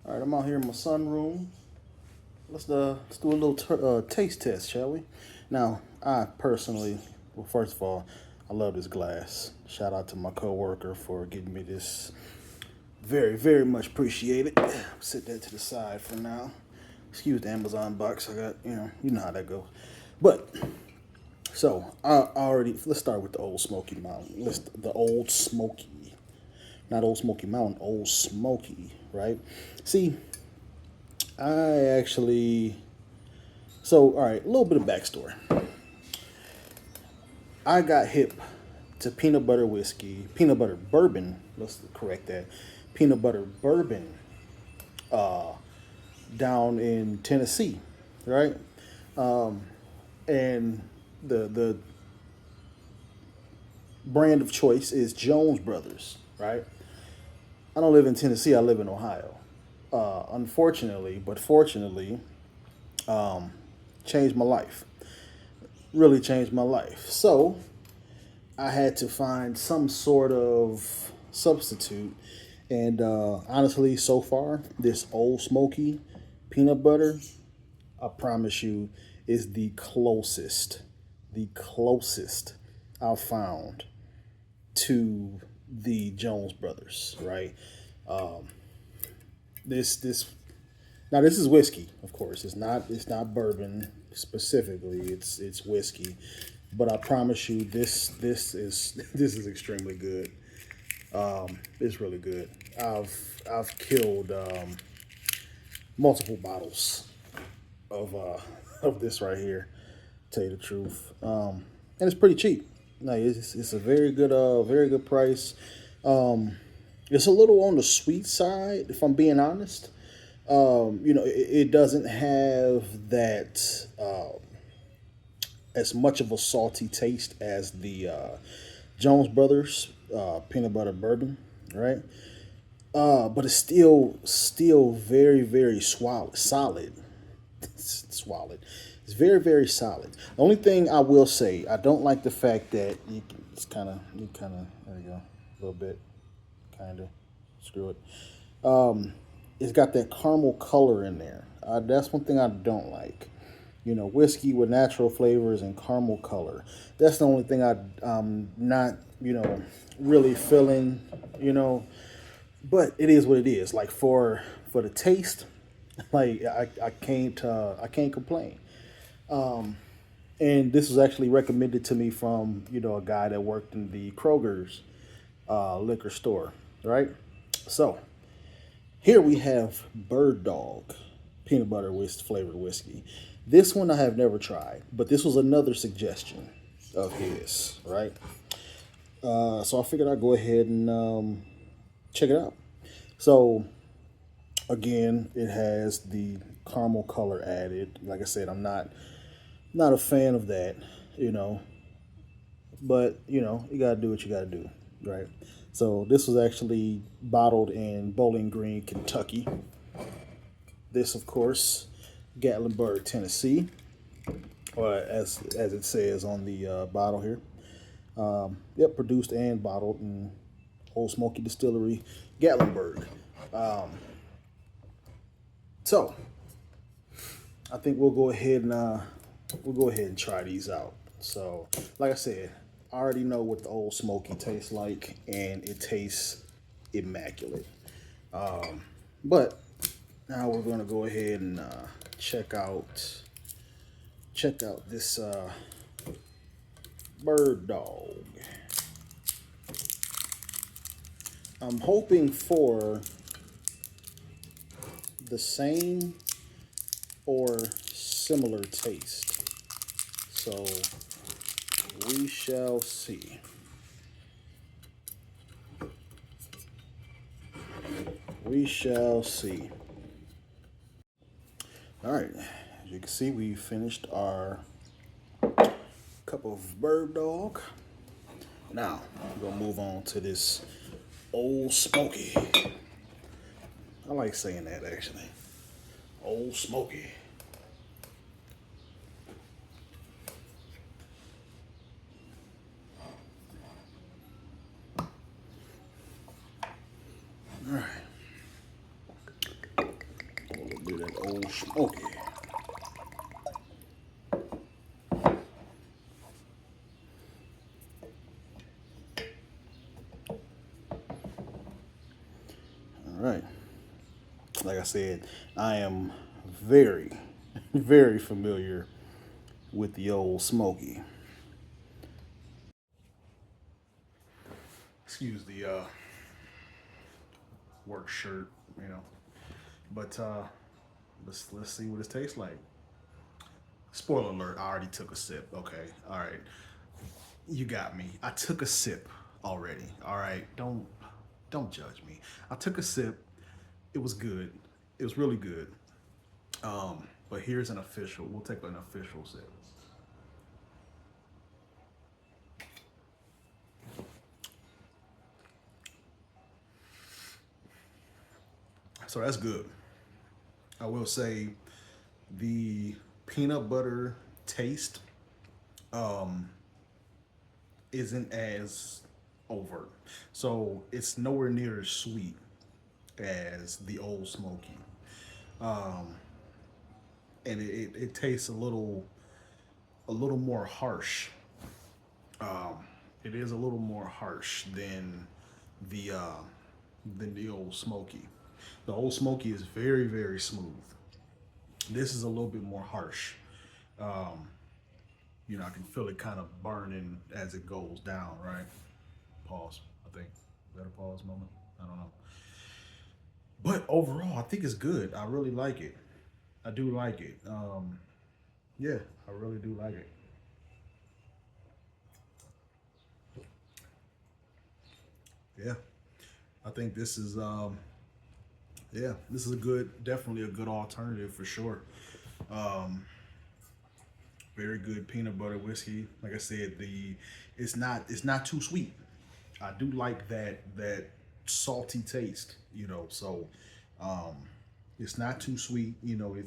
All right, I'm out here in my sunroom. Let's do a little taste test, shall we? Now, I personally, well, first of all, I love this glass. Shout out to my coworker for getting me this. Very, very much appreciated. Set that to the side for now. Excuse the Amazon box. I got, you know how that goes. But so I already let's start with the Old Smoky Mountain. The Old Smoky, not Old Smoky Mountain, Old Smoky, right? See, I actually all right, a little bit of backstory. I got hip to peanut butter whiskey, peanut butter bourbon. Let's correct that. Peanut butter bourbon down in Tennessee, right? And the brand of choice is Jones Brothers, right? I don't live in Tennessee. I live in Ohio. Unfortunately, but fortunately, changed my life. Really changed my life. So I had to find some sort of substitute. And honestly, so far, this Old Smoky peanut butter, I promise you, is the closest I've found to the Jones Brothers, right? This now this is whiskey, of course. It's not bourbon specifically. It's whiskey, but I promise you, this is this is extremely good. It's really good. I've killed multiple bottles of of this right here. To tell you the truth, and it's pretty cheap. Like it's a very good price. It's a little on the sweet side, if I'm being honest. It doesn't have that as much of a salty taste as the Jones Brothers peanut butter bourbon, right? But it's still very very solid. Swallowed. It's very very solid. The only thing I will say, I don't like the fact that you kind of there you go a little bit kind of screw it. It's got that caramel color in there. That's one thing I don't like. Whiskey with natural flavors and caramel color. That's the only thing I'm not really feeling. But it is what it is. Like for the taste, like I can't complain. And this was actually recommended to me from a guy that worked in the Kroger's liquor store, right? So here we have Bird Dog peanut butter flavored whiskey. This one I have never tried, but this was another suggestion of his, right? So I figured I'd go ahead and check it out. So again, it has the caramel color added. Like I said, I'm not a fan of that, you know. But you gotta do what you gotta do, right? So this was actually bottled in Bowling Green, Kentucky. This, of course, Gatlinburg, Tennessee, or as it says on the bottle here. Yep, produced and bottled in Old Smoky Distillery, Gatlinburg. So I think we'll go ahead and try these out. So, like I said, I already know what the Old Smoky tastes like, and it tastes immaculate. But now we're gonna go ahead and check out this Bird Dog. I'm hoping for the same or similar taste. So we shall see. We shall see. All right, as you can see, we finished our cup of Bird Dog. Now we're gonna move on to this Old Smoky. I like saying that actually. Old Smoky. All right. that Ole Smoky. All right. Like I said, I am very, very familiar with the Ole Smoky. Excuse the work shirt, you know. But let's see what it tastes like. Spoiler alert, I already took a sip. Okay, all right. You got me. I took a sip already. All right. Don't judge me. I took a sip. It was good. It was really good. But here's an official. We'll take an official sip. So that's good. I will say the peanut butter taste isn't as overt. So it's nowhere near as sweet as the Ole Smoky. And it tastes a little more harsh. It is a little more harsh the uh, than the Ole Smoky. The Ole Smoky is very, very smooth. This is a little bit more harsh. You know, I can feel it kind of burning as it goes down, right? Pause, I think. Is that a pause moment? I don't know. But overall, I think it's good. I really like it. I do like it. Yeah, I really do like it. Yeah, I think this is yeah, this is a good, definitely a good alternative for sure. Um, Very good peanut butter whiskey. Like I said, it's not too sweet. I do like that salty taste, you know. So um, it's not too sweet, you know.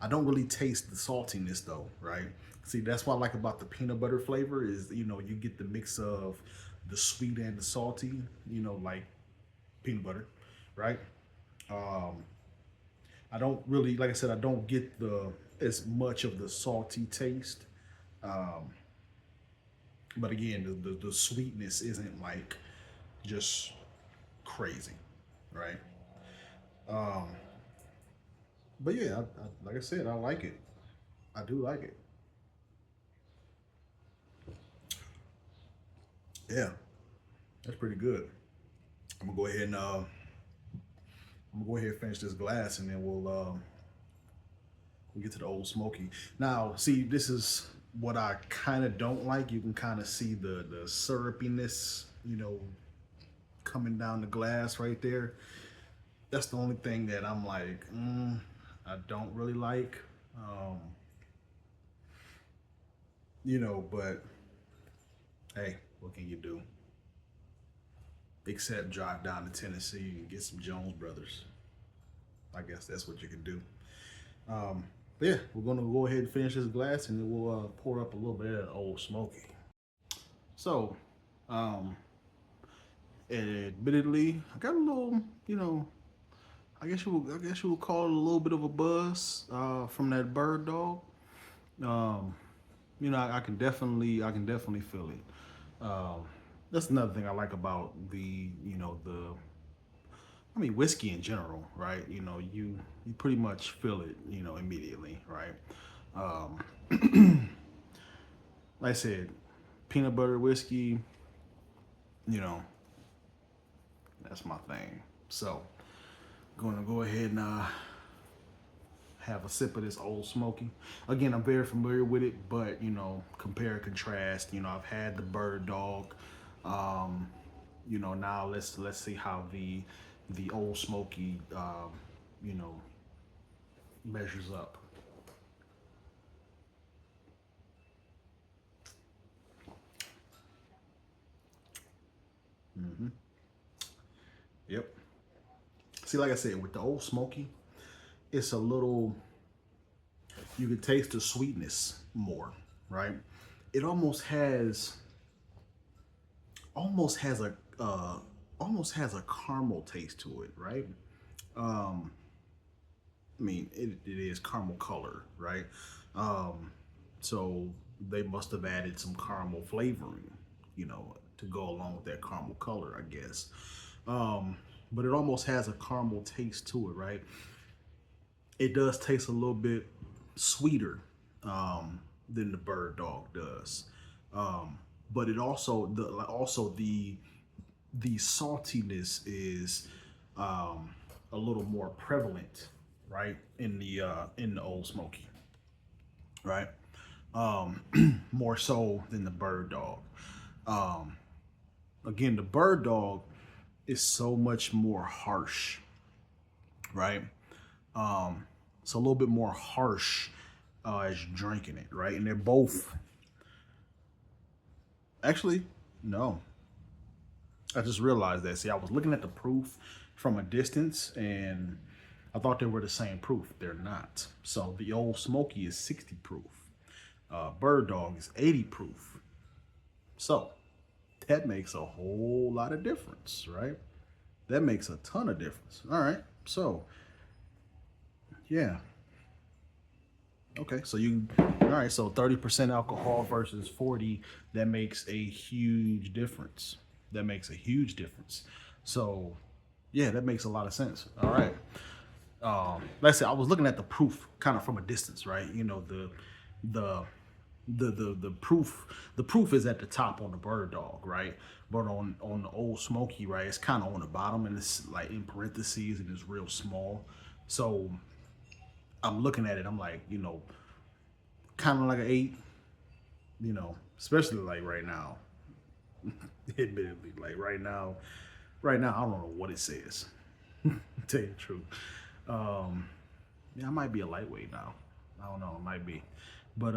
I don't really taste the saltiness though, right? See, that's what I like about the peanut butter flavor is, you know, you get the mix of the sweet and the salty, you know, like peanut butter, right? Um, I don't really, like I said, I don't get the as much of the salty taste. Um, but again, the sweetness isn't like just crazy, right? Um, but yeah, like I said, I like it. I do like it. Yeah, that's pretty good. I'm gonna go ahead and I'm gonna go ahead and finish this glass, and then we'll get to the Old Smoky. Now, see, this is what I kind of don't like. You can kind of see the syrupiness, you know, coming down the glass right there. That's the only thing that I'm like, I don't really like. Um, you know, but hey, what can you do? Except drive down to Tennessee and get some Jones Brothers. I guess that's what you can do. But yeah, we're gonna go ahead and finish this glass, and then we'll pour up a little bit of Old Smoky. So, um, admittedly, I got a little, you know, I guess you will call it a little bit of a buzz from that bird dog. Um, you know, I can definitely feel it. That's another thing I like about you know, I mean, whiskey in general, right? You know, you pretty much feel it, you know, immediately, right? Like I said, peanut butter whiskey, you know, that's my thing. So, going to go ahead and have a sip of this Old Smoky. Again, I'm very familiar with it, but you know, compare and contrast. You know, I've had the Bird Dog. You know, now let's see how the Old Smoky, you know, measures up. Yep. See, like I said, with the Old Smoky, it's a little. You can taste the sweetness more, right? It almost has a almost has a caramel taste to it, right? Um, I mean, it is caramel color, right? So they must have added some caramel flavoring, to go along with that caramel color, I guess. But it almost has a caramel taste to it, right? It does taste a little bit sweeter than the bird dog does. But it also the saltiness is a little more prevalent, right, in the Ole Smoky, right? More so than the bird dog. Um, Again, the bird dog is so much more harsh, right? It's a little bit more harsh as you're drinking it, right? And they're both actually no. I just realized that. See, I was looking at the proof from a distance and I thought they were the same proof. They're not. So the Ole Smoky is 60 proof. Bird Dog is 80 proof. So that makes a whole lot of difference, right? That makes a ton of difference. All right. So, yeah. Okay. So all right. So 30% alcohol versus 40, that makes a huge difference. That makes a huge difference. So, yeah, that makes a lot of sense. All right. Like I said, I was looking at the proof kind of from a distance, right? The proof is at the top on the bird dog, right? But on the Ole Smoky, right, it's kind of on the bottom and it's like in parentheses and it's real small. So I'm looking at it, I'm like, kind of like an 8, especially like right now. Admittedly, like right now I don't know what it says. Tell you the truth. Yeah, I might be a lightweight now. I don't know, it might be. But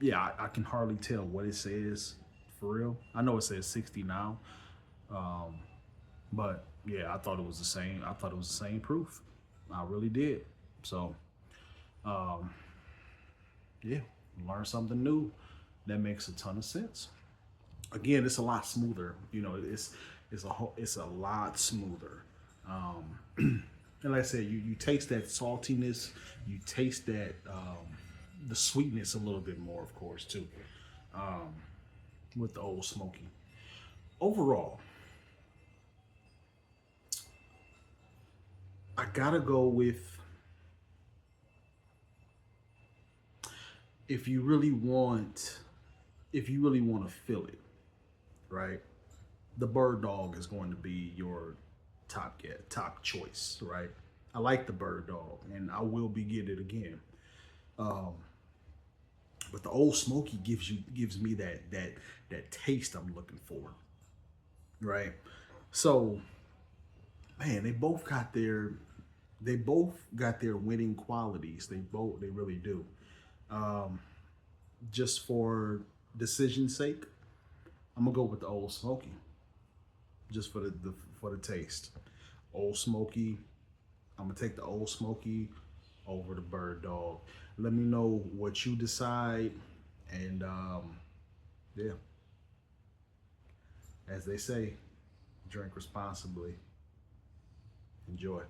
yeah, I can hardly tell what it says for real. I know it says 60 now. But yeah, I thought it was the same. I thought it was the same proof. I really did. So yeah, learn something new. That makes a ton of sense. Again, it's a lot smoother. It's a lot smoother. And like I said, you taste that saltiness, you taste that the sweetness a little bit more, of course, too, with the Ole Smoky. Overall, I gotta go with, if you really want to feel it, right? The bird dog is going to be your top choice, right? I like the bird dog, and I will be getting it again. But the Ole Smoky gives me that taste I'm looking for, right? So, man, they both got their winning qualities. They really do. Just for decision's sake, I'm gonna go with the Ole Smoky, just for the taste. Ole Smoky. I'm gonna take the Ole Smoky over the bird dog. Let me know what you decide, and yeah, as they say, drink responsibly. Enjoy.